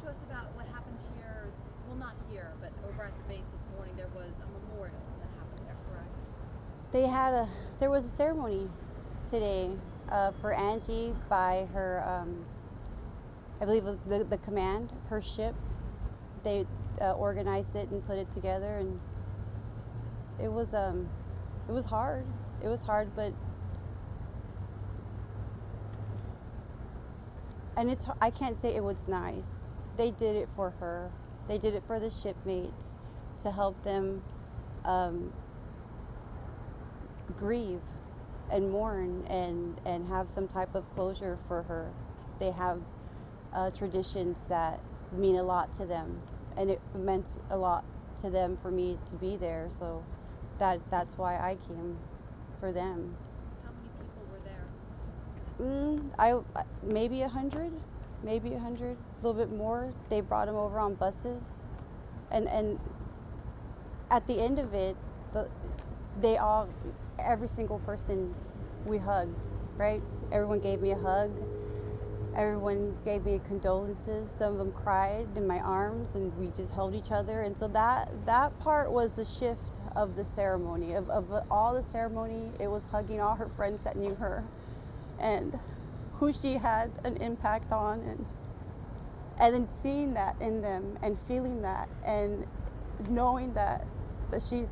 to us about what happened here. Well, not here, but over at the base this morning. There was a memorial that happened there, correct? There was a ceremony today for Angie by her, I believe it was the command, her ship. They organized it and put it together, and it was hard. It was hard, but I can't say it was nice. They did it for her. They did it for the shipmates to help them grieve and mourn and have some type of closure for her. They have traditions that mean a lot to them, and it meant a lot to them for me to be there. So that's why I came for them. How many people were there? Maybe 100, a little bit more. They brought them over on buses, and at the end of it, every single person, we hugged, right? Everyone gave me a hug. Everyone gave me condolences. Some of them cried in my arms, and we just held each other. And so that part was the shift of the ceremony. Of all the ceremony, it was hugging all her friends that knew her, and who she had an impact on, and then seeing that in them, and feeling that, and knowing that she's,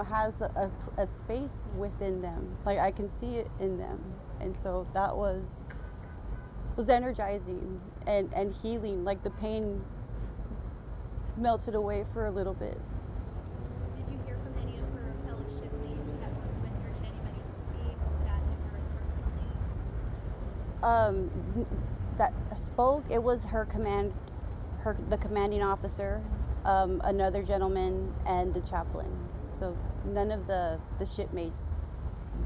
has a space within them. Like, I can see it in them. And so that was energizing and healing. Like, the pain melted away for a little bit. Did you hear from any of her fellow shipmates that were with her? Did anybody speak that knew her personally? That spoke, it was the commanding officer, another gentleman, and the chaplain. So none of the shipmates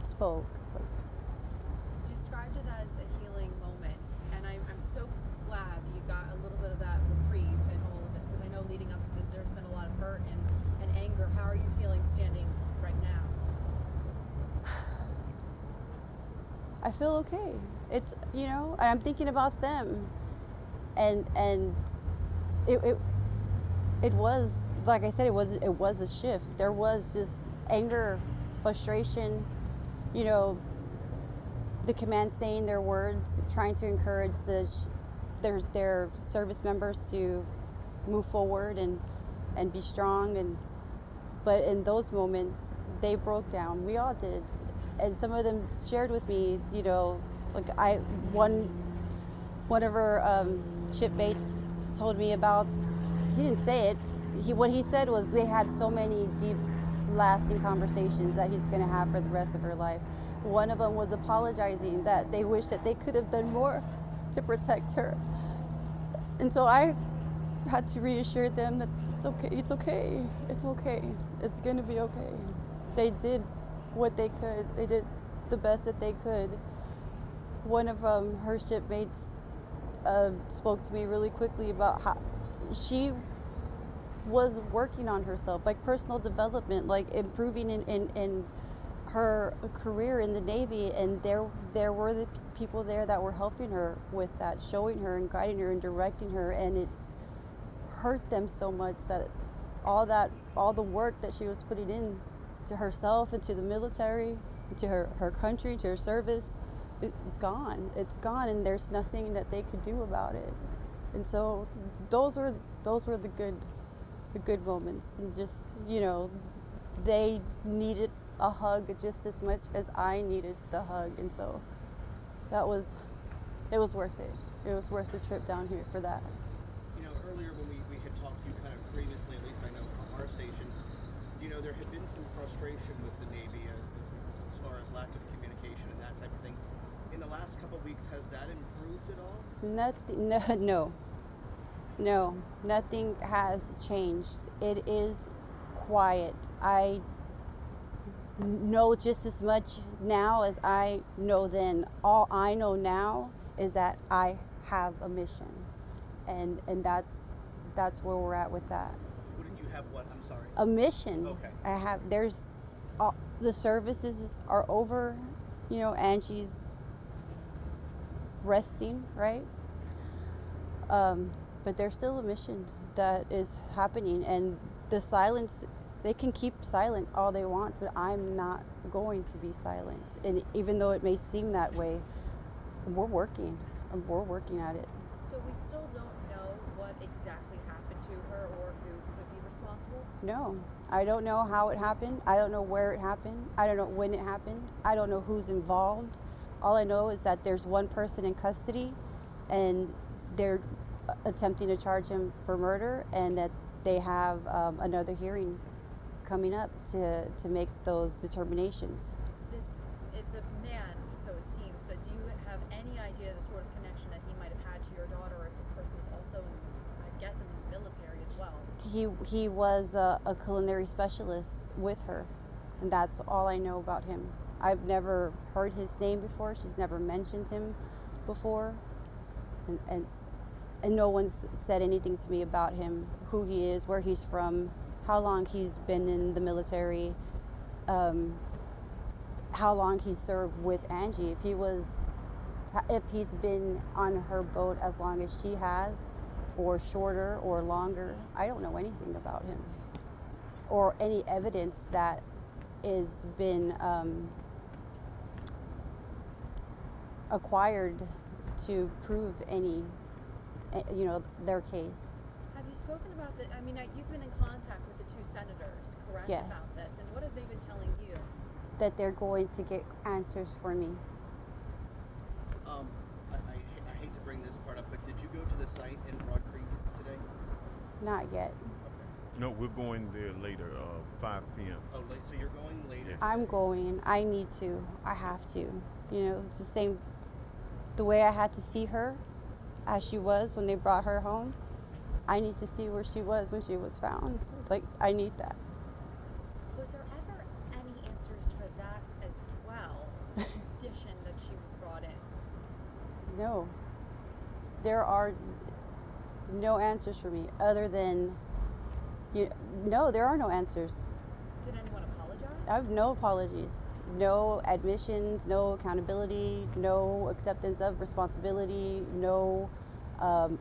spoke. You described it as a healing moment, and I'm so glad that you got a little bit of that reprieve in all of this, because I know leading up to this there's been a lot of hurt and anger. How are you feeling standing right now? I feel okay. It's, I'm thinking about them, and it was, like I said, it was a shift. There was just anger, frustration, the command saying their words, trying to encourage their service members to move forward and be strong, but in those moments they broke down. We all did, and some of them shared with me, like one of her shipmates told me about. He didn't say it. What he said was they had so many deep, lasting conversations that he's going to have for the rest of her life. One of them was apologizing that they wish that they could have done more to protect her. And so I had to reassure them that it's okay, it's going to be okay. They did what they could. They did the best that they could. One of her shipmates spoke to me really quickly about how she was working on herself, like personal development, like improving in her career in the Navy, and there were the people there that were helping her with that, showing her and guiding her and directing her, and it hurt them so much that all the work that she was putting in to herself and to the military, to her country, to her service, it's gone, and there's nothing that they could do about it. And so those were the good moments, and just, they needed a hug just as much as I needed the hug, and so it was worth it. It was worth the trip down here for that. Earlier when we had talked to you kind of previously, at least I know from our station, there had been some frustration with the Navy as far as lack of communication and that type of thing. In the last couple of weeks, has that improved at all? No, nothing has changed. It is quiet. I know just as much now as I know then. All I know now is that I have a mission, and that's where we're at with that. What did you have? What? I'm sorry. A mission. Okay. The services are over. Angie's resting, right? But there's still a mission that is happening, and the silence, they can keep silent all they want, but I'm not going to be silent. And even though it may seem that way, we're working at it. So we still don't know what exactly happened to her or who could be responsible? No, I don't know how it happened. I don't know where it happened. I don't know when it happened. I don't know who's involved. All I know is that there's one person in custody, and they're attempting to charge him for murder, and that they have another hearing coming up to make those determinations. It's a man, so it seems, but do you have any idea the sort of connection that he might have had to your daughter, or if this person was also, I guess, in the military as well? He was a culinary specialist with her, and that's all I know about him. I've never heard his name before. She's never mentioned him before, and no one's said anything to me about him, who he is, where he's from, how long he's been in the military, how long he served with Angie. If he's been on her boat as long as she has, or shorter or longer, I don't know anything about him, or any evidence that has been acquired to prove their case. Have you spoken about the, you've been in contact with the two senators, correct? Yes. About this, and what have they been telling you? That they're going to get answers for me. I hate to bring this part up, but did you go to the site in Broad Creek today? Not yet. Okay. No, we're going there later, 5 p.m. Oh, late. So you're going later. Yeah. I'm going. I need to. I have to. It's the same. The way I had to see her as she was when they brought her home, I need to see where she was when she was found. I need that. Was there ever any answers for that as well? The condition that she was brought in? No. There are no answers for me other than, no, there are no answers. Did anyone apologize? I have no apologies, no admissions, no accountability, no acceptance of responsibility, no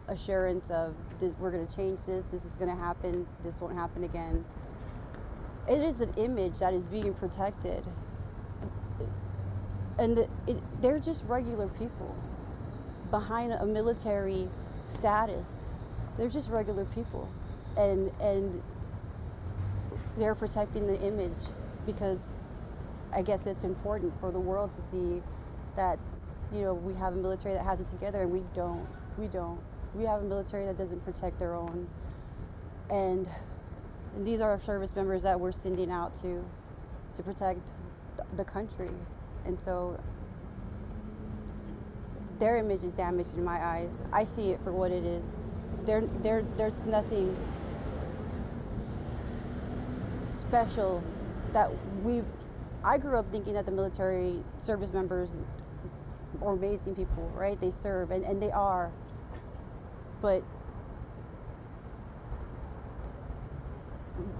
assurance of we're going to change this is going to happen, this won't happen again. It is an image that is being protected. And they're just regular people behind a military status. They're just regular people. And they're protecting the image because I guess it's important for the world to see that, we have a military that has it together, and we don't. We have a military that doesn't protect their own. And these are our service members that we're sending out to protect the country. And so their image is damaged in my eyes. I see it for what it is. There's nothing special that I grew up thinking that the military service members are amazing people, right? They serve, and they are. But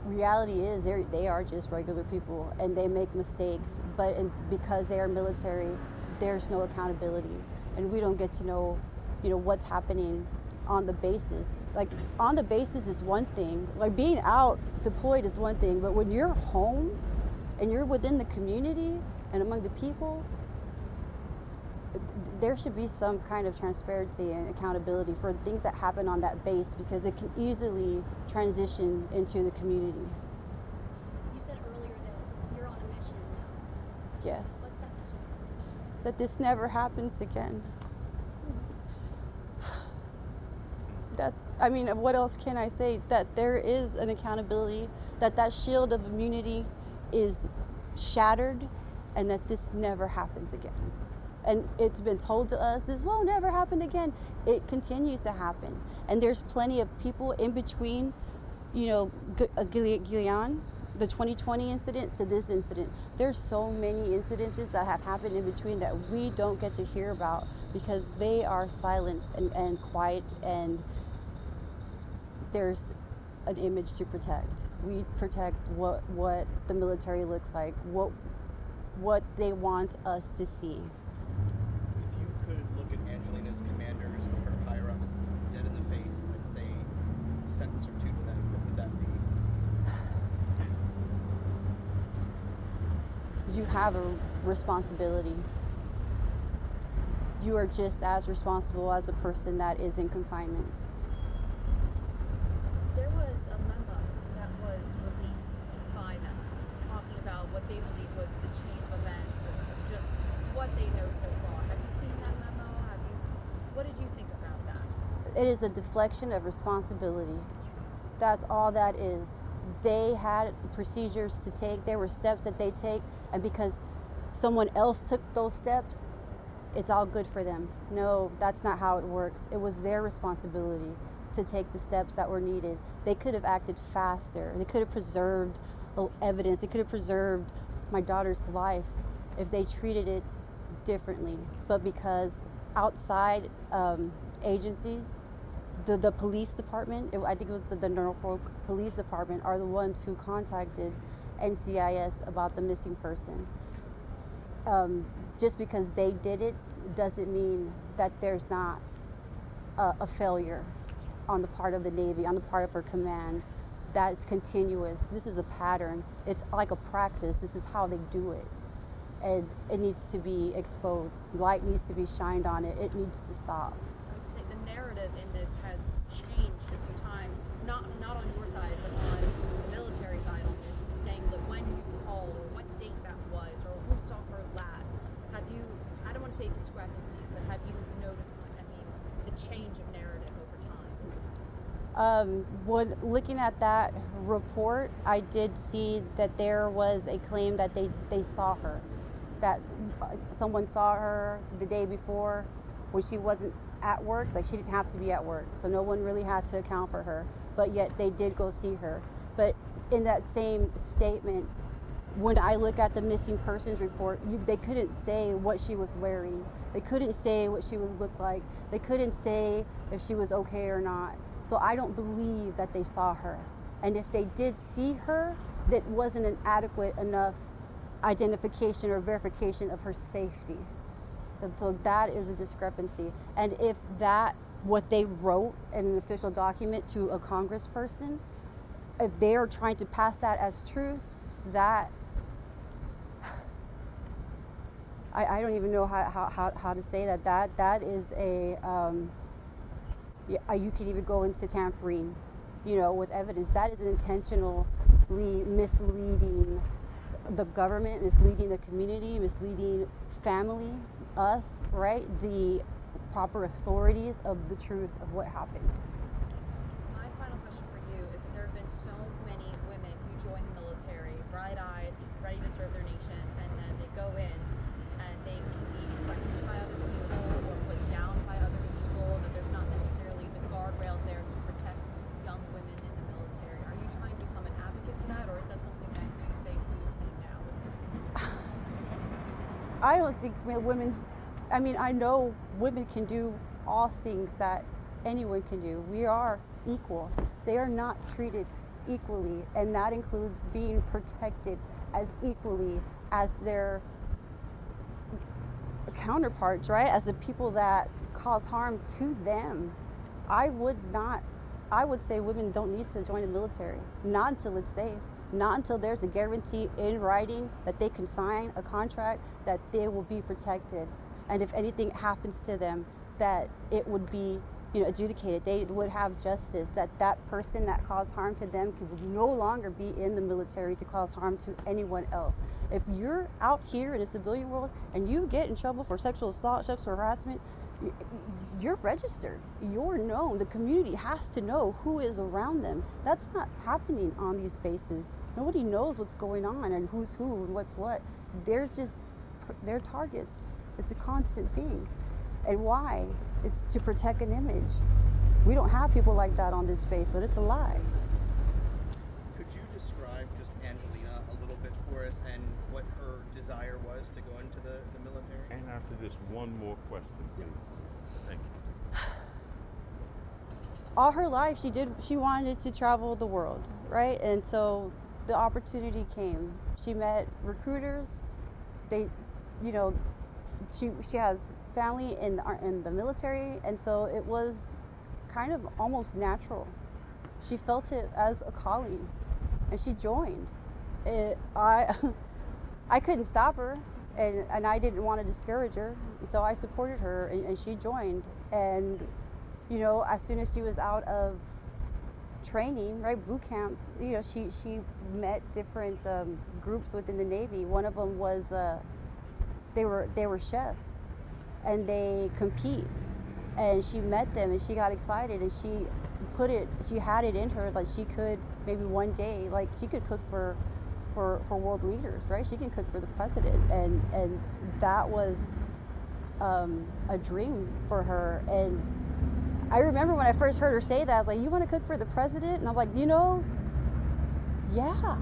reality is they are just regular people, and they make mistakes. But because they are military, there's no accountability, and we don't get to know, what's happening on the bases. On the bases is one thing. Being out deployed is one thing, but when you're home and you're within the community and among the people, there should be some kind of transparency and accountability for things that happen on that base, because it can easily transition into the community. You said earlier that you're on a mission now. Yes. What's that mission? That this never happens again. What else can I say? That there is an accountability, that shield of immunity is shattered, and that this never happens again. And it's been told to us, this will never happen again. It continues to happen. And there's plenty of people in between, Gilead, the 2020 incident to this incident. There's so many incidences that have happened in between that we don't get to hear about because they are silenced and quiet, and there's an image to protect. We protect what the military looks like, what they want us to see. If you could look at Angelina's commanders or her higher-ups dead in the face and say, have a responsibility. You are just as responsible as a person that is in confinement. There was a memo that was released by them talking about what they believe was the chain of events and just what they know so far. Have you seen that memo? What did you think about that? It is a deflection of responsibility. That's all that is. They had procedures to take, there were steps that they take, and because someone else took those steps, it's all good for them. No, that's not how it works. It was their responsibility to take the steps that were needed. They could have acted faster. They could have preserved evidence. They could have preserved my daughter's life if they treated it differently. But because outside agencies, the police department, I think it was the Norfolk Police Department, are the ones who contacted NCIS about the missing person. Just because they did it doesn't mean that there's not a failure on the part of the Navy, on the part of her command, that it's continuous. This is a pattern. It's like a practice. This is how they do it. And it needs to be exposed. Light needs to be shined on it. It needs to stop. I was to say the narrative in this has changed a few times, not on your side, but on the military side on this, saying that when you called or what date that was or who saw her last. Have you, I don't want to say discrepancies, but have you noticed, the change of narrative over time? When looking at that report, I did see that there was a claim that they saw her, that someone saw her the day before when she wasn't at work, like she didn't have to be at work, so no one really had to account for her, but yet they did go see her. But in that same statement, when I look at the missing persons report, they couldn't say what she was wearing. They couldn't say what she would look like. They couldn't say if she was okay or not. So I don't believe that they saw her. And if they did see her, that wasn't an adequate enough identification or verification of her safety. And so that is a discrepancy. And if that, what they wrote in an official document to a congressperson, if they are trying to pass that as truth, that I don't even know how to say that. That is a you can even go into tampering, with evidence. That is intentionally misleading the government, misleading the community, misleading family, us, right? The proper authorities of the truth of what happened. My final question for you is that there have been so many women who join the military, bright-eyed, ready to serve their nation, and then they go in and they can be questioned by other people or put down by other people, that there's not necessarily the guardrails there to protect young women in the military. Are you trying to become an advocate for that, or is that something that you say we've seen now with this? I don't think women, I know women can do all things that anyone can do. We are equal. They are not treated equally, and that includes being protected as equally as their counterparts, right? As the people that cause harm to them. I would say women don't need to join the military, not until it's safe, not until there's a guarantee in writing that they can sign a contract that they will be protected. And if anything happens to them, that it would be adjudicated. They would have justice, that person that caused harm to them could no longer be in the military to cause harm to anyone else. If you're out here in the civilian world and you get in trouble for sexual assault, sexual harassment, you're registered, you're known. The community has to know who is around them. That's not happening on these bases. Nobody knows what's going on and who's who and what's what. They're targets. It's a constant thing. And why? It's to protect an image. We don't have people like that on this base, but it's a lie. Could you describe just Angelina a little bit for us and what her desire was to go into the military? And after this, one more question, please. Thank you. All her life, she wanted to travel the world, right? And so the opportunity came. She met recruiters. She has family in the military, and so it was kind of almost natural. She felt it as a calling, and she joined. I couldn't stop her, and I didn't want to discourage her, so I supported her, and she joined. And you know, as soon as she was out of training, right, boot camp, you know, she met different groups within the Navy. One of them was they were chefs, and they compete. And she met them, and she got excited, and she had it in her, like she could maybe one day, like she could cook for world leaders, right? She can cook for the president, and that was a dream for her. And I remember when I first heard her say that, I was like, "You want to cook for the president?" And I'm like, you know, yeah.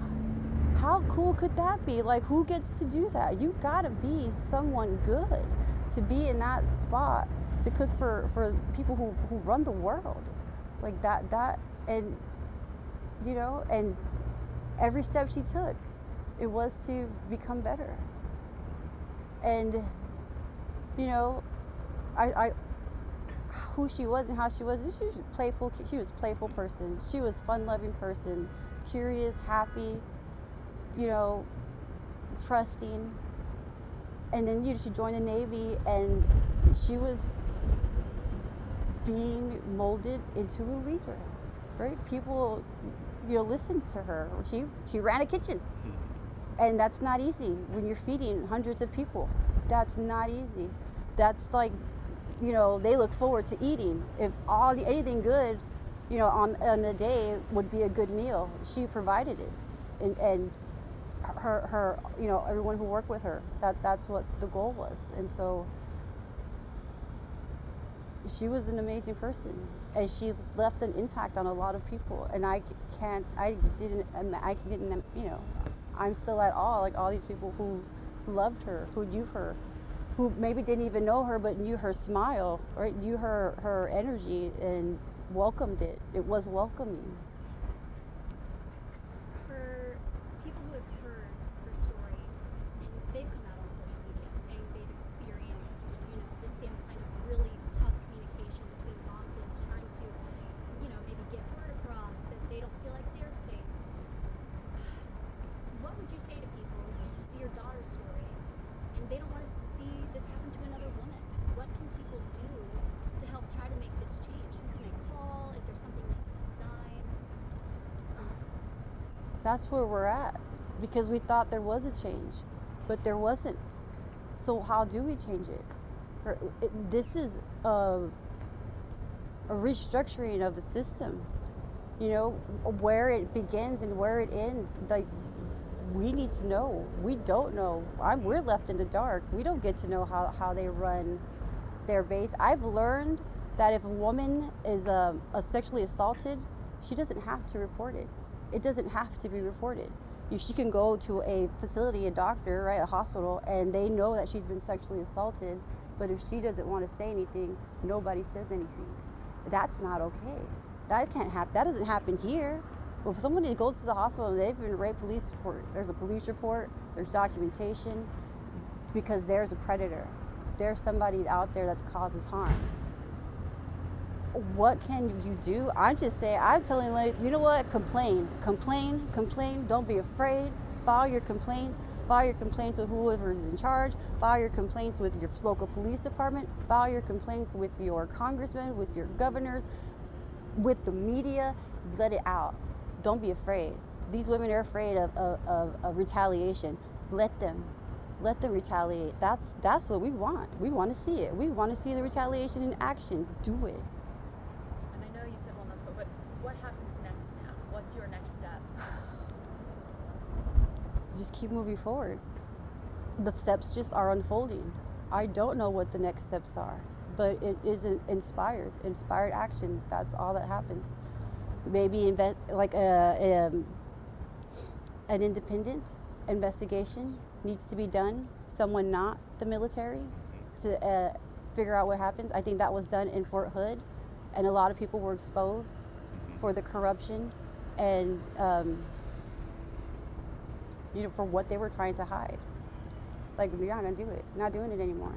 How cool could that be? Like, who gets to do that? You gotta be someone good to be in that spot, to cook for people who run the world. Like that, and you know, and every step she took, it was to become better. And you know, I who she was and how she was playful. She was a playful person. She was fun-loving person, curious, happy, you know, trusting. And then she joined the Navy, and she was being molded into a leader, right? People, you know, listened to her. She ran a kitchen, and that's not easy when you're feeding hundreds of people. That's not easy. That's like, you know, they look forward to eating. If anything good, you know, on the day would be a good meal, she provided it, and her, you know, everyone who worked with her, that's what the goal was. And so she was an amazing person, and she's left an impact on a lot of people. And I didn't, you know, I'm still at awe, like all these people who loved her, who knew her, who maybe didn't even know her, but knew her smile, right? Knew her energy and welcomed it. It was welcoming. For people who have heard her story, and they've come out on social media saying they've experienced, you know, the same kind of really tough communication between bosses trying to, you know, maybe get word across that they don't feel like they're safe. What would you say to people who see your daughter's story and they don't want to see this happen to another woman? What can people do to help try to make this change? Who can they call? Is there something they can sign? That's where we're at, because we thought there was a change, but there wasn't. So how do we change it? This is a restructuring of a system. You know, where it begins and where it ends. Like, we need to know. We don't know. We're left in the dark. We don't get to know how they run their base. I've learned that if a woman is sexually assaulted, she doesn't have to report it. It doesn't have to be reported. She can go to a facility, a doctor, right, a hospital, and they know that she's been sexually assaulted. But if she doesn't want to say anything, nobody says anything. That's not okay. That can't happen. That doesn't happen here. If somebody goes to the hospital and they've been raped, there's a police report, there's documentation, because there's a predator. There's somebody out there that causes harm. What can you do? I'm telling you, like, you know what? Complain. Don't be afraid. File your complaints. File your complaints with whoever is in charge. File your complaints with your local police department. File your complaints with your congressmen, with your governors, with the media. Let it out. Don't be afraid. These women are afraid of retaliation. Let them retaliate. That's what we want. We want to see it. We want to see the retaliation in action. Do it. And I know you said wellness, but what happens next now? What's your next steps? Just keep moving forward. The steps just are unfolding. I don't know what the next steps are, but it is inspired action. That's all that happens. Maybe an independent investigation needs to be done. Someone not the military to figure out what happens. I think that was done in Fort Hood, and a lot of people were exposed for the corruption and you know, for what they were trying to hide. Like, we're not gonna do it. Not doing it anymore.